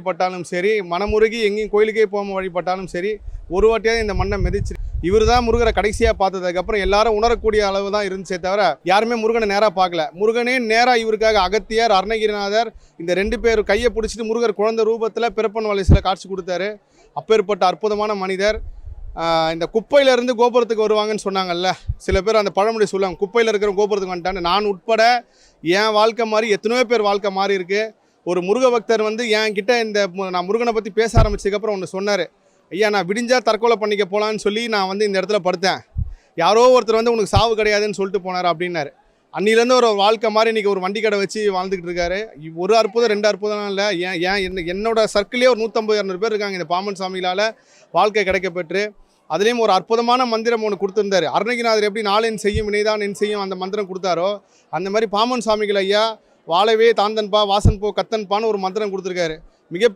வழிபட்டாலும் சரி, மனமுருகி எங்கேயும் கோயிலுக்கே போகாமல் வழிபட்டாலும் சரி, ஒரு வாட்டியாவது இந்த மண்ணை மிதிச்சு இவர் தான் முருகரை கடைசியாக பார்த்ததுக்கப்புறம் எல்லாரும் உணரக்கூடிய அளவு தான் இருந்துச்சே தவிர யாருமே முருகனை நேராக பார்க்கல. முருகனே நேராக இவருக்காக அகத்தியர், அருணகிரிநாதர் இந்த 2 பேர் கையை பிடிச்சிட்டு முருகர் குழந்தை ரூபத்தில் பிறப்பன் வலிசில் காட்சி கொடுத்தாரு. அப்பேற்பட்ட அற்புதமான மனிதர். இந்த குப்பையிலேருந்து கோபுரத்துக்கு வருவாங்கன்னு சொன்னாங்கல்ல, சில பேர் அந்த பழமொழி சொல்லுவாங்க, குப்பையில் இருக்கிற கோபுரத்துக்கு வந்துட்டான்னு. நான் உட்பட என் வாழ்க்கை மாதிரி எத்தனையோ பேர் வாழ்க்கை மாறி இருக்குது. ஒரு முருக பக்தர் என்கிட்ட நான் முருகனை பற்றி பேச ஆரம்பிச்சதுக்கப்புறம் ஒன்று சொன்னார். ஐயா, நான் விடிஞ்சால் தற்கொலை பண்ணிக்க போகலான்னு சொல்லி நான் இந்த இடத்துல படுத்தேன். யாரோ ஒருத்தர் உனக்கு சாவு கிடையாதுன்னு சொல்லிட்டு போனார் அப்படின்னாரு. அன்னிலேருந்து ஒரு வாழ்க்கை மாதிரி இன்றைக்கி ஒரு வண்டி கடை வச்சு வாழ்ந்துக்கிட்டு இருக்காரு. ஒரு அற்புதம் 2 அற்புதம் இல்லை, என்னோட சர்க்கிளே ஒரு 150-200 பேர் இருக்காங்க இந்த பாமன் சாமிகளால் வாழ்க்கை கிடைக்கப்பெற்று. அதுலேயும் ஒரு அற்புதமான மந்திரம் ஒன்று கொடுத்துருந்தாரு. அருணகிரிநாதர் எப்படி நாளென் செய்யும் வினைதான் என் செய்யும் அந்த மந்திரம் கொடுத்தாரோ, அந்த மாதிரி பாமன் சாமிகள் ஐயா வாழவே தாந்தன்பா வாசன் போ கத்தன்பான்னு ஒரு மந்திரம் கொடுத்துருக்காரு. மிக